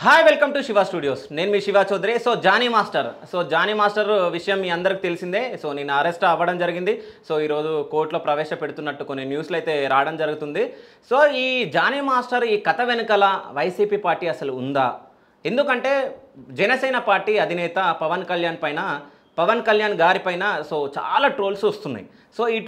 Hi welcome to Shiva studios. నేను మీ Shiva Chowdary. Johnny master విషయం మీ అందరికి తెలిసిందే. నేను అరెస్ట్ అవ్వడం జరిగింది. ఈరోజు కోర్టులో ప్రవేశపెడుతున్నట్టు కొన్ని న్యూస్లు అయితే రావడం జరుగుతుంది. ఈ జానీ మాస్టర్ ఈ కథ వెనుకల వైసీపీ పార్టీ అసలు ఉందా? ఎందుకంటే జనసేన పార్టీ అధినేత పవన్ కళ్యాణ్ గారిపైన చాలా ట్రోల్స్ వస్తున్నాయి. ఈ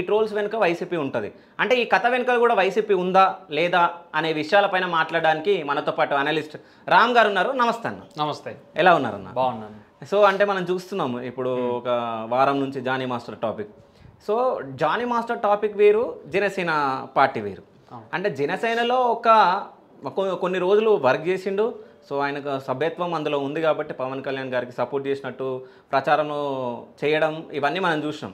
ట్రోల్స్ వెనుక వైసీపీ ఉంటుంది. అంటే ఈ కథ వెనుక కూడా వైసీపీ ఉందా లేదా అనే విషయాలపైన మాట్లాడడానికి మనతో పాటు అనలిస్ట్ రామ్ గారు ఉన్నారు. నమస్తే అన్న. నమస్తే. ఎలా ఉన్నారన్న? బాగున్నాను. అంటే మనం చూస్తున్నాము ఇప్పుడు ఒక వారం నుంచి Jani master topic. Jani master topic వేరు, జనసేన పార్టీ వేరు. అంటే జనసేనలో కొన్ని రోజులు వర్క్ చేసిండు. ఆయనకు సభ్యత్వం అందులో ఉంది కాబట్టి పవన్ కళ్యాణ్ గారికి సపోర్ట్ చేసినట్టు ప్రచారం చేయడం ఇవన్నీ మనం చూసినాం.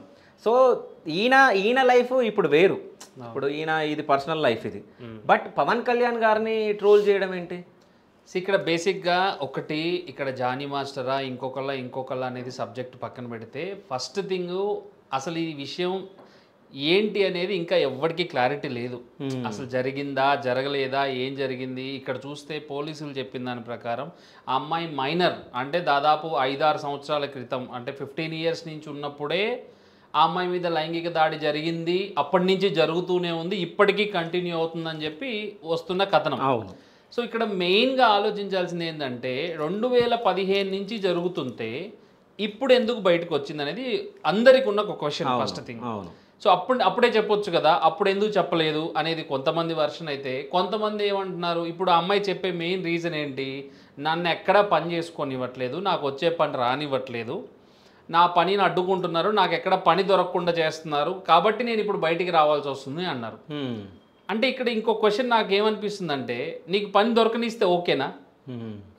ఈయన లైఫ్ ఇప్పుడు వేరు. ఇప్పుడు ఇది పర్సనల్ లైఫ్ ఇది. బట్ పవన్ కళ్యాణ్ గారిని ట్రోల్ చేయడం ఏంటి? ఇక్కడ బేసిక్గా ఇక్కడ జానీ మాస్టరా ఇంకొకళ్ళ అనేది సబ్జెక్ట్ పక్కన పెడితే ఫస్ట్ థింగ్ అసలు ఈ విషయం ఏంటి అనేది ఇంకా ఎవ్వడికి క్లారిటీ లేదు. అసలు జరిగిందా జరగలేదా ఏం జరిగింది? ఇక్కడ చూస్తే పోలీసులు చెప్పిన దాని ప్రకారం ఆ అమ్మాయి మైనర్, అంటే దాదాపు 5-6 సంవత్సరాల క్రితం, అంటే 15 years నుంచి ఉన్నప్పుడే ఆ అమ్మాయి మీద లైంగిక దాడి జరిగింది. అప్పటి నుంచి జరుగుతూనే ఉంది, ఇప్పటికీ కంటిన్యూ అవుతుందని చెప్పి వస్తున్న కథనం. ఇక్కడ మెయిన్గా ఆలోచించాల్సింది ఏంటంటే 2015 నుంచి జరుగుతుంటే ఇప్పుడు ఎందుకు బయటకు వచ్చింది అనేది అందరికి ఉన్న ఒక క్వశ్చన్. ఫస్ట్ థింగ్ అప్పుడే చెప్పొచ్చు కదా, అప్పుడు ఎందుకు చెప్పలేదు అనేది కొంతమంది వర్షన్ అయితే, కొంతమంది ఏమంటున్నారు ఇప్పుడు ఆ అమ్మాయి చెప్పే మెయిన్ రీజన్ ఏంటి, నన్ను ఎక్కడా పని చేసుకొనివ్వట్లేదు, నాకు వచ్చే పని రానివ్వట్లేదు, నా పనిని అడ్డుకుంటున్నారు, నాకు ఎక్కడ పని దొరకకుండా చేస్తున్నారు, కాబట్టి నేను ఇప్పుడు బయటికి రావాల్సి వస్తుంది అన్నారు. అంటే ఇక్కడ ఇంకో క్వశ్చన్ నాకు ఏమనిపిస్తుంది అంటే, నీకు పని దొరకనిస్తే ఓకేనా?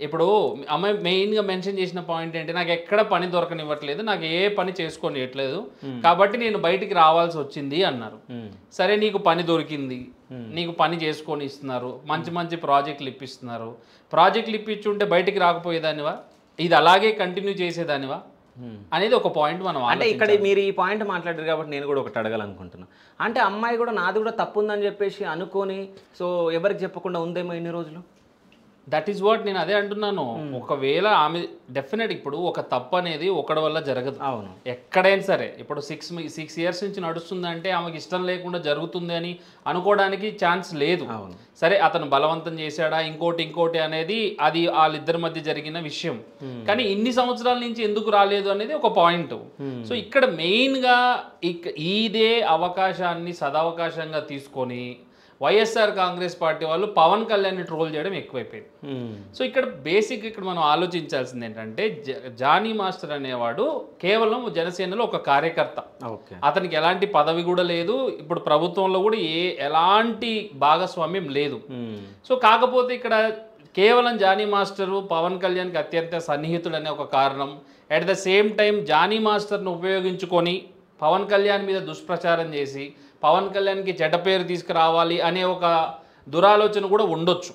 ఇప్పుడు అమ్మాయి మెయిన్గా మెన్షన్ చేసిన పాయింట్ ఏంటి, నాకు ఎక్కడ పని దొరకనివ్వట్లేదు, నాకు ఏ పని చేసుకోనివ్వట్లేదు, కాబట్టి నేను బయటికి రావాల్సి వచ్చింది అన్నారు. సరే, నీకు పని దొరికింది, నీకు పని చేసుకొని ఇస్తున్నారు, మంచి మంచి ప్రాజెక్టులు ఇప్పిస్తున్నారు, ప్రాజెక్టులు ఇప్పించుంటే బయటికి రాకపోయేదానివా, ఇది అలాగే కంటిన్యూ చేసేదానివా అనేది ఒక పాయింట్. మనం అంటే ఇక్కడ మీరు ఈ పాయింట్ మాట్లాడారు కాబట్టి నేను కూడా ఒకటి అడగాలనుకుంటున్నాను. అంటే అమ్మాయి కూడా నాది కూడా తప్పు ఉందని చెప్పేసి అనుకొని ఎవరికి చెప్పకుండా ఉందేమో ఇన్ని రోజులు. దట్ ఈస్ వాట్ నేను అదే అంటున్నాను. ఒకవేళ ఆమె డెఫినెట్ ఇప్పుడు ఒక తప్పు అనేది ఒకటి వల్ల జరగదు. అవును, ఎక్కడైనా సరే. ఇప్పుడు 6 years నుంచి నడుస్తుందంటే ఆమెకి ఇష్టం లేకుండా జరుగుతుంది అని అనుకోవడానికి ఛాన్స్ లేదు. సరే, అతను బలవంతం చేశాడా ఇంకోటి అనేది అది వాళ్ళిద్దరి మధ్య జరిగిన విషయం. కానీ ఇన్ని సంవత్సరాల నుంచి ఎందుకు రాలేదు అనేది ఒక పాయింట్. ఇక్కడ మెయిన్గా ఇదే అవకాశాన్ని సదవకాశంగా తీసుకొని వైఎస్ఆర్ కాంగ్రెస్ పార్టీ వాళ్ళు పవన్ కళ్యాణ్ని ట్రోల్ చేయడం ఎక్కువైపోయింది. ఇక్కడ మనం ఆలోచించాల్సింది ఏంటంటే, జానీ మాస్టర్ అనేవాడు కేవలం జనసేనలో ఒక కార్యకర్త. అతనికి ఎలాంటి పదవి కూడా లేదు, ఇప్పుడు ప్రభుత్వంలో కూడా ఎలాంటి భాగస్వామ్యం లేదు. కాకపోతే ఇక్కడ కేవలం జానీ మాస్టరు పవన్ కళ్యాణ్కి అత్యంత సన్నిహితుడు అనే ఒక కారణం, at the same time Jani మాస్టర్ను ఉపయోగించుకొని పవన్ కళ్యాణ్ మీద దుష్ప్రచారం చేసి పవన్ కళ్యాణ్కి చెడ్డ పేరు తీసుకురావాలి అనే ఒక దురాలోచన కూడా ఉండొచ్చు.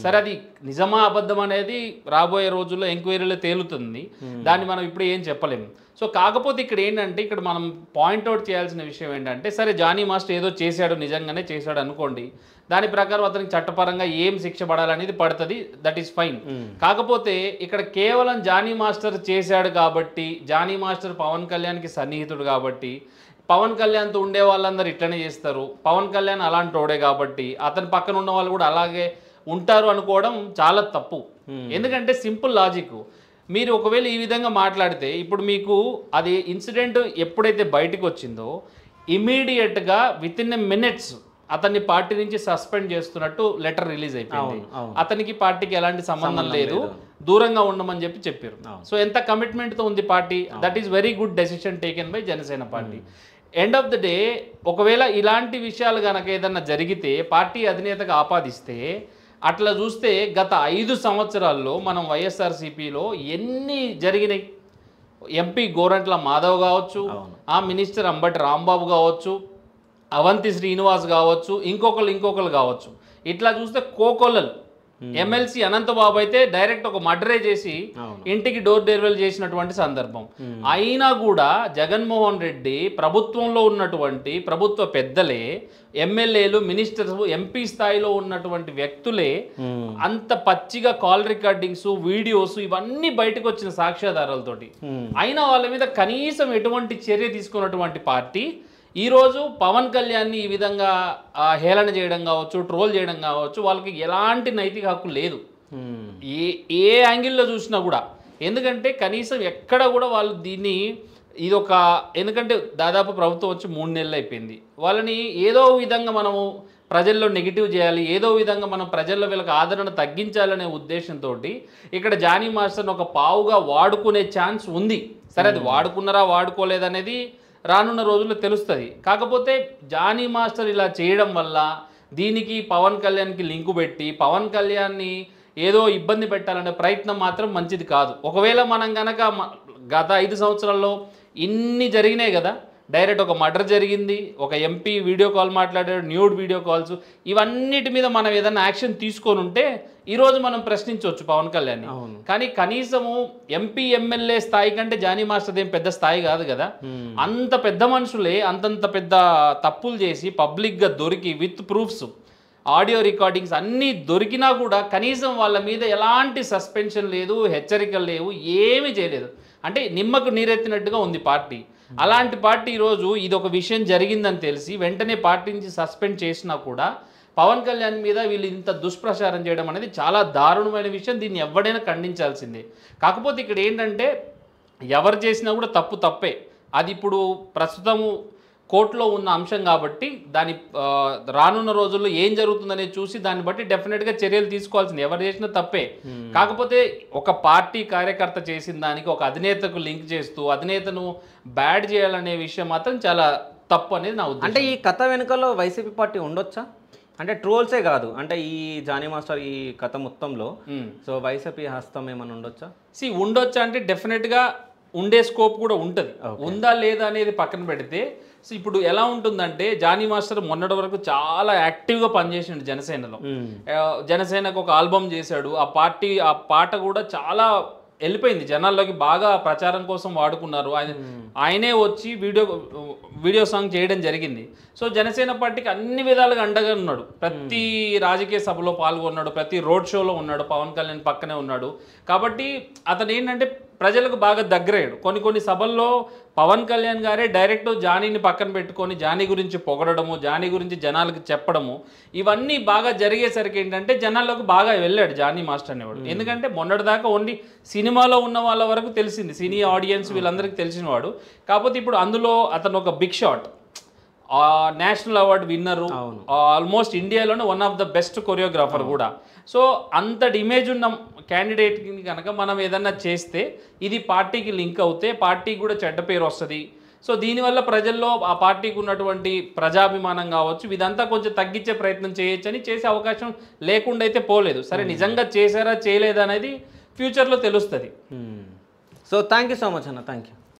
సరే, అది నిజమా అబద్ధం అనేది రాబోయే రోజుల్లో ఎంక్వైరీలో తేలుతుంది. దాన్ని మనం ఇప్పుడు ఏం చెప్పలేము. కాకపోతే ఇక్కడ ఏంటంటే, ఇక్కడ మనం పాయింట్అవుట్ చేయాల్సిన విషయం ఏంటంటే, సరే జానీ మాస్టర్ ఏదో చేశాడు, నిజంగానే చేశాడు అనుకోండి, దాని ప్రకారం అతనికి చట్టపరంగా ఏం శిక్ష పడాలనేది పడుతుంది, దట్ ఈస్ ఫైన్. కాకపోతే ఇక్కడ కేవలం జానీ మాస్టర్ చేశాడు కాబట్టి, జానీ మాస్టర్ పవన్ కళ్యాణ్కి సన్నిహితుడు కాబట్టి, పవన్ కళ్యాణ్తో ఉండే వాళ్ళందరూ ఇట్లనే చేస్తారు, పవన్ కళ్యాణ్ అలాంటి వాడే కాబట్టి అతని పక్కన ఉన్న వాళ్ళు కూడా అలాగే ఉంటారు అనుకోవడం చాలా తప్పు. ఎందుకంటే సింపుల్ లాజిక్, మీరు ఒకవేళ ఈ విధంగా మాట్లాడితే ఇప్పుడు మీకు అది ఇన్సిడెంట్ ఎప్పుడైతే బయటకు వచ్చిందో ఇమీడియట్గా వితిన్ మినిట్స్ అతన్ని పార్టీ నుంచి సస్పెండ్ చేస్తున్నట్టు లెటర్ రిలీజ్ అయిపోయింది. అతనికి పార్టీకి ఎలాంటి సంబంధం లేదు, దూరంగా ఉండమని చెప్పారు. ఎంత కమిట్మెంట్తో ఉంది party. That is very good decision taken by Janasena party. End of the day ఒకవేళ ఇలాంటి విషయాలు కనుక ఏదన్నా జరిగితే పార్టీ అధినేతగా ఆపాదిస్తే, అట్లా చూస్తే గత 5 సంవత్సరాల్లో మనం వైఎస్ఆర్సీపీలో ఎన్ని జరిగినాయి. ఎంపీ గోరంట్ల మాధవ్ కావచ్చు, ఆ మినిస్టర్ అంబటి రాంబాబు కావచ్చు, అవంతి శ్రీనివాస్ కావచ్చు, ఇంకొకరు కావచ్చు. ఇట్లా చూస్తే కోకొల్లలు ఎమ్మెల్సీ అనంతబాబు అయితే డైరెక్ట్ ఒక మర్డరే చేసి ఇంటికి డోర్ డెలివరీ చేసినటువంటి సందర్భం. అయినా కూడా జగన్మోహన్ రెడ్డి ప్రభుత్వంలో ఉన్నటువంటి ప్రభుత్వ పెద్దలే ఎమ్మెల్యేలు, మినిస్టర్స్, ఎంపీ స్థాయిలో ఉన్నటువంటి వ్యక్తులే అంత పచ్చిగా కాల్ రికార్డింగ్స్, వీడియోస్ ఇవన్నీ బయటకు వచ్చిన సాక్ష్యాధారాలతోటి అయినా వాళ్ళ మీద కనీసం ఎటువంటి చర్య తీసుకున్నటువంటి పార్టీ ఈరోజు పవన్ కళ్యాణ్ని ఈ విధంగా హేళన చేయడం కావచ్చు, ట్రోల్ చేయడం కావచ్చు, వాళ్ళకి ఎలాంటి నైతిక హక్కు లేదు ఏ యాంగిల్లో చూసినా కూడా. ఎందుకంటే కనీసం ఎక్కడ కూడా వాళ్ళు దీన్ని ఎందుకంటే దాదాపు ప్రభుత్వం వచ్చి 3 నెలలు అయిపోయింది. వాళ్ళని ఏదో విధంగా మనము ప్రజల్లో నెగిటివ్ చేయాలి, ఏదో విధంగా మనం ప్రజల్లో వీళ్ళకి ఆదరణ తగ్గించాలనే ఉద్దేశంతో ఇక్కడ జానీ మాస్టర్ని ఒక పావుగా వాడుకునే ఛాన్స్ ఉంది. సరే, అది వాడుకున్నారా వాడుకోలేదనేది రానున్న రోజుల్లో తెలుస్తుంది. కాకపోతే జానీ మాస్టర్ ఇలా చేయడం వల్ల దీనికి పవన్ కళ్యాణ్కి లింకు పెట్టి పవన్ కళ్యాణ్ని ఏదో ఇబ్బంది పెట్టాలనే ప్రయత్నం మాత్రం మంచిది కాదు. ఒకవేళ మనం కనుక గత 5 సంవత్సరాల్లో ఇన్ని జరిగినాయి కదా, డైరెక్ట్ ఒక మర్డర్ జరిగింది, ఒక ఎంపీ వీడియో కాల్ మాట్లాడాడు, న్యూడ్ వీడియో కాల్స్, ఇవన్నిటి మీద మనం ఏదైనా యాక్షన్ తీసుకొని ఉంటే ఈరోజు మనం ప్రశ్నించవచ్చు పవన్ కళ్యాణ్ని. కానీ కనీసము ఎంపీ ఎమ్మెల్యే స్థాయి కంటే జానీ మాస్టర్ ఏం పెద్ద స్థాయి కాదు కదా. అంత పెద్ద మనుషులే అంతంత పెద్ద తప్పులు చేసి పబ్లిక్గా దొరికి విత్ ప్రూఫ్స్, ఆడియో రికార్డింగ్స్ అన్నీ దొరికినా కూడా కనీసం వాళ్ళ మీద ఎలాంటి సస్పెన్షన్ లేదు, హెచ్చరికలు లేవు, ఏమీ చేయలేదు. అంటే నిమ్మకు నీరెత్తినట్టుగా ఉంది పార్టీ. అలాంటి పార్టీ ఈరోజు ఇది ఒక విషయం జరిగిందని తెలిసి వెంటనే పార్టీ నుంచి సస్పెండ్ చేసినా కూడా పవన్ కళ్యాణ్ మీద వీళ్ళు ఇంత దుష్ప్రచారం చేయడం అనేది చాలా దారుణమైన విషయం. దీన్ని ఎవడైనా ఖండించాల్సిందే. కాకపోతే ఇక్కడ ఏంటంటే ఎవరు చేసినా కూడా తప్పే. అది ఇప్పుడు ప్రస్తుతము కోర్టులో ఉన్న అంశం కాబట్టి దాని రానున్న రోజుల్లో ఏం జరుగుతుందనేది చూసి దాన్ని బట్టి డెఫినెట్గా చర్యలు తీసుకోవాల్సింది. ఎవరు చేసినా తప్పే. కాకపోతే ఒక పార్టీ కార్యకర్త చేసిన దానికి ఒక అధినేతకు లింక్ చేస్తూ అధినేతను బ్యాడ్ చేయాలనే విషయం మాత్రం చాలా తప్పు అనేది నా ఉద్దేశం. అంటే ఈ కథ వెనుకలో వైసీపీ పార్టీ ఉండొచ్చా? అంటే ట్రోల్సే కాదు, అంటే ఈ జానీ మాస్టర్ ఈ కథ మొత్తంలో సో వైసీపీ హస్తం ఏమైనా ఉండొచ్చా? ఉండొచ్చా అంటే డెఫినెట్గా ఉండే స్కోప్ కూడా ఉంటుంది. ఉందా లేదా అనేది పక్కన పెడితే సో ఇప్పుడు ఎలా ఉంటుందంటే జానీ మాస్టర్ మొన్నటి వరకు చాలా యాక్టివ్గా పనిచేసిండు జనసేనలో. జనసేనకు ఒక ఆల్బమ్ చేశాడు. ఆ పాట కూడా చాలా వెళ్ళిపోయింది, జనాల్లోకి బాగా ప్రచారం కోసం వాడుకున్నారు. ఆయనే వచ్చి వీడియో సాంగ్ చేయడం జరిగింది. సో జనసేన పార్టీకి అన్ని విధాలుగా అండగా ఉన్నాడు. ప్రతి రాజకీయ సభలో పాల్గొన్నాడు, ప్రతి రోడ్ షోలో ఉన్నాడు, పవన్ కళ్యాణ్ పక్కనే ఉన్నాడు. కాబట్టి అతను ఏంటంటే ప్రజలకు బాగా దగ్గరయ్యాడు. కొన్ని సభల్లో పవన్ కళ్యాణ్ గారే డైరెక్ట్ జానీని పక్కన పెట్టుకొని జానీ గురించి పొగడము, జానీ గురించి జనాలకు చెప్పడము, ఇవన్నీ బాగా జరిగేసరికి ఏంటంటే జనాల్లోకి బాగా వెళ్ళాడు జానీ మాస్టర్ అనేవాడు. ఎందుకంటే మొన్నటిదాకా ఓన్లీ సినిమాలో ఉన్న వాళ్ళ వరకు తెలిసింది, సినీ ఆడియన్స్ వీళ్ళందరికీ తెలిసినవాడు. కాకపోతే ఇప్పుడు అందులో అతను ఒక బిగ్ షాట్, నేషనల్ అవార్డు విన్నరు, ఆల్మోస్ట్ ఇండియాలోనే one of the best choreographer కూడా. సో అంతటి ఇమేజ్ ఉన్న క్యాండిడేట్కి కనుక మనం ఏదన్నా చేస్తే ఇది పార్టీకి లింక్ అవుతే పార్టీకి కూడా చెడ్డ పేరు వస్తుంది. సో దీనివల్ల ప్రజల్లో ఆ పార్టీకి ఉన్నటువంటి ప్రజాభిమానం కావచ్చు ఇదంతా కొంచెం తగ్గించే ప్రయత్నం చేయొచ్చని, చేసే అవకాశం లేకుండా అయితే పోలేదు. సరే, నిజంగా చేశారా చేయలేదా అనేది ఫ్యూచర్లో తెలుస్తుంది. So thank you so much అన్న, థ్యాంక్ యూ.